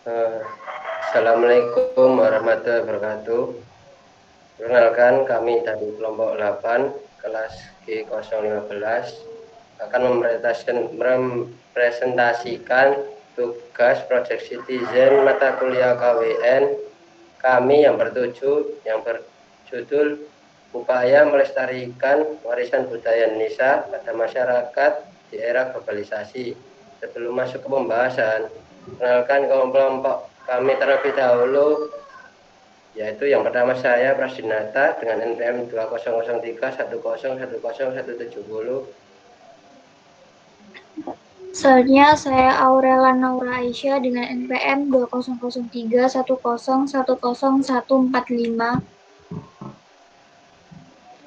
Eh, Assalamualaikum warahmatullahi wabarakatuh. Perkenalkan, kami dari kelompok 8 kelas G015 akan mempresentasikan tugas Project Citizen mata kuliah KWN kami yang berjudul Upaya Melestarikan Warisan Budaya Indonesia pada Masyarakat di Era Globalisasi. Sebelum masuk ke pembahasan, kenalkan kelompok kami terlebih dahulu, yaitu yang pertama saya Prasdinata dengan NPM 200310101070. Selanjutnya saya Aurela Naura Aisyah dengan NPM 20031010100145.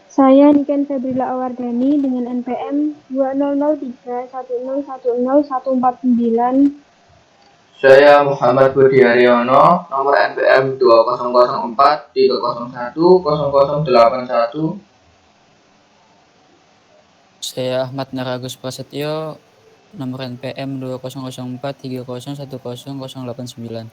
Saya Niken Febrila Awardani dengan NPM 200310101049. Saya Muhammad Budi Haryono, nomor NPM 200430010081. Saya Ahmad Naragus Prasetyo, nomor NPM 200430101089.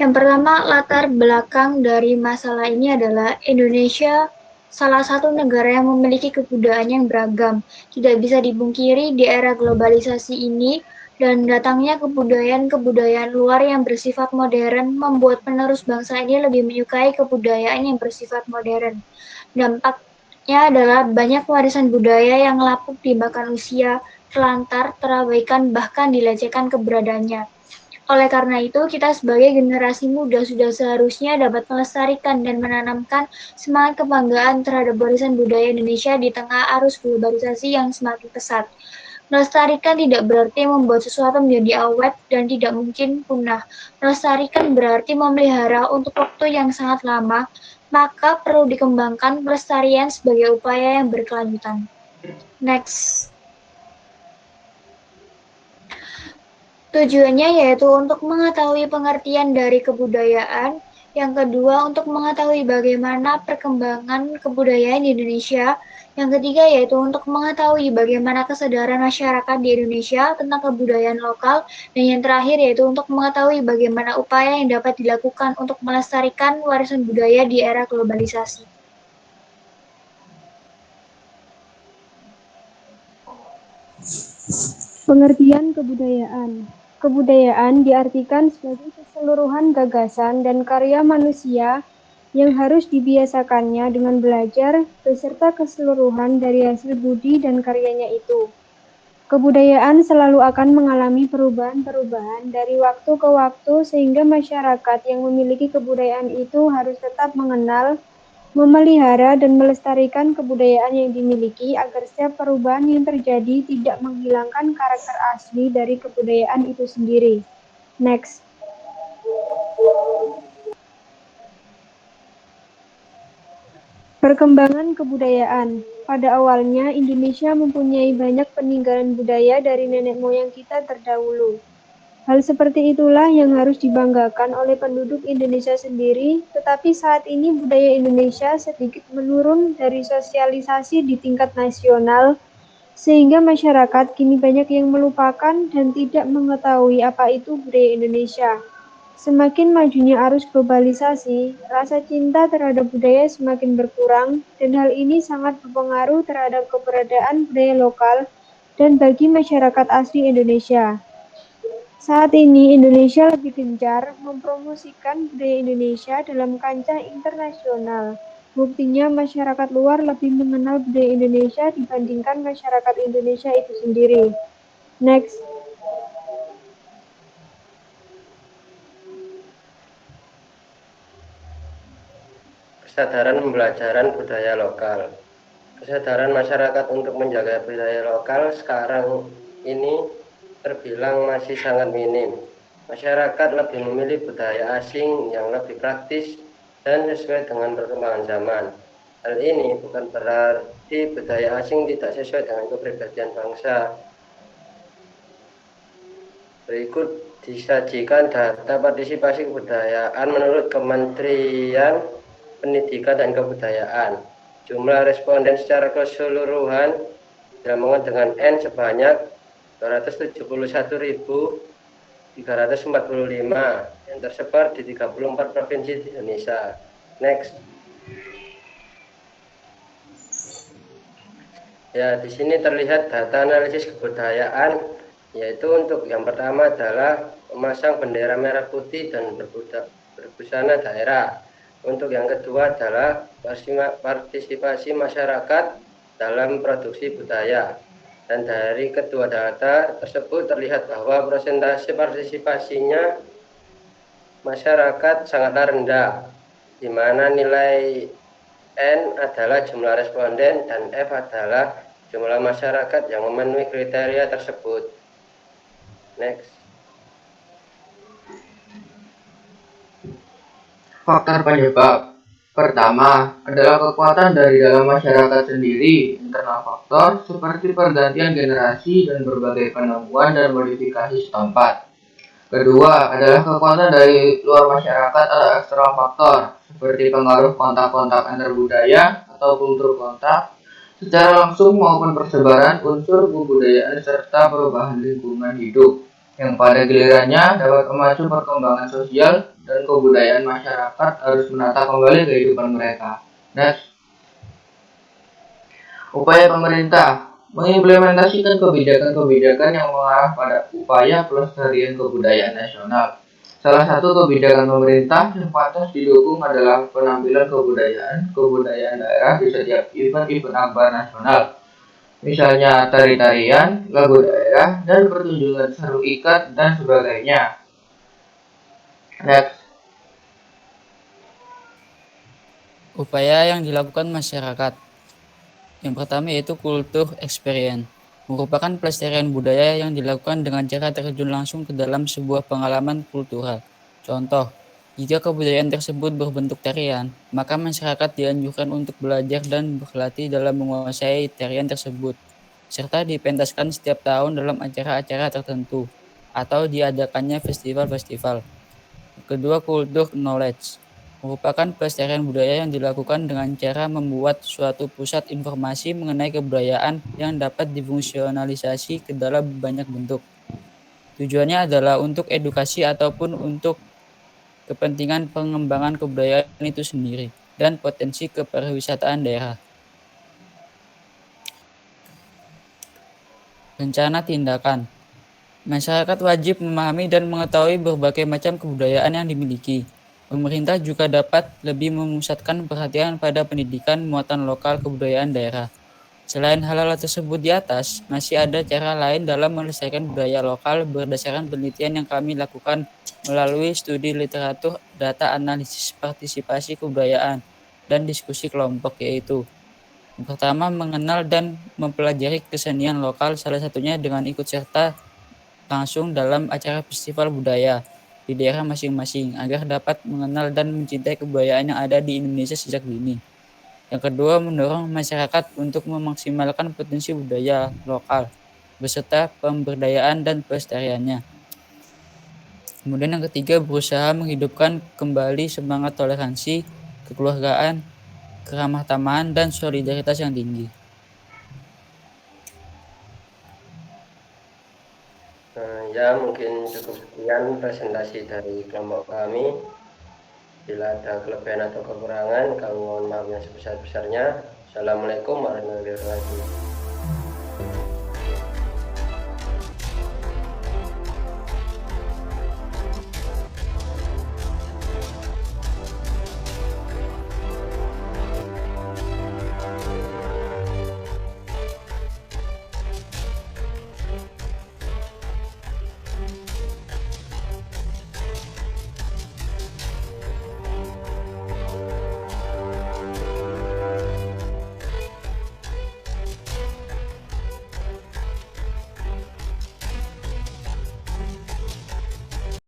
Yang pertama, latar belakang dari masalah ini adalah Indonesia salah satu negara yang memiliki kebudayaan yang beragam. Tidak bisa dipungkiri di era globalisasi ini dan datangnya kebudayaan-kebudayaan luar yang bersifat modern membuat penerus bangsa ini lebih menyukai kebudayaan yang bersifat modern. Dampaknya adalah banyak warisan budaya yang lapuk dimakan usia, terlantar, terabaikan, bahkan dilecehkan keberadaannya. Oleh karena itu, kita sebagai generasi muda sudah seharusnya dapat melestarikan dan menanamkan semangat kebanggaan terhadap warisan budaya Indonesia di tengah arus globalisasi yang semakin pesat. Melestarikan tidak berarti membuat sesuatu menjadi awet dan tidak mungkin punah. Melestarikan berarti memelihara untuk waktu yang sangat lama, maka perlu dikembangkan pelestarian sebagai upaya yang berkelanjutan. Next. Tujuannya yaitu untuk mengetahui pengertian dari kebudayaan, yang kedua untuk mengetahui bagaimana perkembangan kebudayaan di Indonesia, yang ketiga yaitu untuk mengetahui bagaimana kesadaran masyarakat di Indonesia tentang kebudayaan lokal, dan yang terakhir yaitu untuk mengetahui bagaimana upaya yang dapat dilakukan untuk melestarikan warisan budaya di era globalisasi. Pengertian kebudayaan. Kebudayaan diartikan sebagai keseluruhan gagasan dan karya manusia yang harus dibiasakannya dengan belajar beserta keseluruhan dari hasil budi dan karyanya itu. Kebudayaan selalu akan mengalami perubahan-perubahan dari waktu ke waktu sehingga masyarakat yang memiliki kebudayaan itu harus tetap mengenal, memelihara dan melestarikan kebudayaan yang dimiliki agar setiap perubahan yang terjadi tidak menghilangkan karakter asli dari kebudayaan itu sendiri. Next. Perkembangan kebudayaan. Pada awalnya, Indonesia mempunyai banyak peninggalan budaya dari nenek moyang kita terdahulu. Hal seperti itulah yang harus dibanggakan oleh penduduk Indonesia sendiri, tetapi saat ini budaya Indonesia sedikit menurun dari sosialisasi di tingkat nasional, sehingga masyarakat kini banyak yang melupakan dan tidak mengetahui apa itu budaya Indonesia. Semakin majunya arus globalisasi, rasa cinta terhadap budaya semakin berkurang, dan hal ini sangat berpengaruh terhadap keberadaan budaya lokal dan bagi masyarakat asli Indonesia. Saat ini Indonesia lebih gencar mempromosikan budaya Indonesia dalam kancah internasional. Buktinya masyarakat luar lebih mengenal budaya Indonesia dibandingkan masyarakat Indonesia itu sendiri. Next. Kesadaran pembelajaran budaya lokal. Kesadaran masyarakat untuk menjaga budaya lokal sekarang ini terbilang masih sangat minim. Masyarakat lebih memilih budaya asing yang lebih praktis dan sesuai dengan perkembangan zaman. Hal ini bukan berarti budaya asing tidak sesuai dengan kepribadian bangsa. Berikut disajikan data partisipasi kebudayaan menurut Kementerian Pendidikan dan Kebudayaan. Jumlah responden secara keseluruhan dilakukan dengan N sebanyak 271.345 yang tersebar di 34 provinsi di Indonesia. Next. Ya, di sini terlihat data analisis kebudayaan, yaitu untuk yang pertama adalah memasang bendera merah putih dan berbusana daerah. Untuk yang kedua adalah partisipasi masyarakat dalam produksi budaya. Dan dari kedua data tersebut terlihat bahwa persentase partisipasinya masyarakat sangatlah rendah, di mana nilai N adalah jumlah responden dan F adalah jumlah masyarakat yang memenuhi kriteria tersebut. Next. Faktor penyebab pertama adalah kekuatan dari dalam masyarakat sendiri, internal faktor seperti pergantian generasi dan berbagai penemuan dan modifikasi setempat. Kedua adalah kekuatan dari luar masyarakat atau eksternal faktor seperti pengaruh kontak-kontak antar budaya atau kultur kontak secara langsung maupun persebaran unsur kebudayaan serta perubahan lingkungan hidup yang pada gilirannya dapat memacu perkembangan sosial dan kebudayaan masyarakat harus menata kembali kehidupan mereka. Next. Upaya pemerintah mengimplementasikan kebijakan-kebijakan yang mengarah pada upaya pelestarian kebudayaan nasional. Salah satu kebijakan pemerintah yang pantas didukung adalah penampilan kebudayaan daerah di setiap event-event akbar nasional. Misalnya tari-tarian, lagu daerah, dan pertunjukan seru ikat dan sebagainya. Next. Upaya yang dilakukan masyarakat. Yang pertama yaitu kultur experience, merupakan pelestarian budaya yang dilakukan dengan cara terjun langsung ke dalam sebuah pengalaman kultural. Contoh, jika kebudayaan tersebut berbentuk tarian, maka masyarakat dianjurkan untuk belajar dan berlatih dalam menguasai tarian tersebut, serta dipentaskan setiap tahun dalam acara-acara tertentu, atau diadakannya festival-festival. Kedua, kultur knowledge merupakan pelestarian budaya yang dilakukan dengan cara membuat suatu pusat informasi mengenai kebudayaan yang dapat difungsionalisasi ke dalam banyak bentuk. Tujuannya adalah untuk edukasi ataupun untuk kepentingan pengembangan kebudayaan itu sendiri dan potensi kepariwisataan daerah. Rencana tindakan. Masyarakat wajib memahami dan mengetahui berbagai macam kebudayaan yang dimiliki. Pemerintah juga dapat lebih memusatkan perhatian pada pendidikan muatan lokal kebudayaan daerah. Selain hal-hal tersebut di atas, masih ada cara lain dalam melestarikan budaya lokal berdasarkan penelitian yang kami lakukan melalui studi literatur, data analisis partisipasi kebudayaan, dan diskusi kelompok, yaitu yang pertama, mengenal dan mempelajari kesenian lokal, salah satunya dengan ikut serta langsung dalam acara festival budaya di daerah masing-masing agar dapat mengenal dan mencintai kebudayaan yang ada di Indonesia sejak dini. Yang kedua, mendorong masyarakat untuk memaksimalkan potensi budaya lokal beserta pemberdayaan dan pelestariannya. Kemudian yang ketiga, berusaha menghidupkan kembali semangat toleransi, kekeluargaan, keramah tamahan, dan solidaritas yang tinggi. Ya, mungkin cukup sekian presentasi dari kelompok kami. Bila ada kelebihan atau kekurangan, kami mohon maaf yang sebesar-besarnya. Assalamualaikum warahmatullahi wabarakatuh.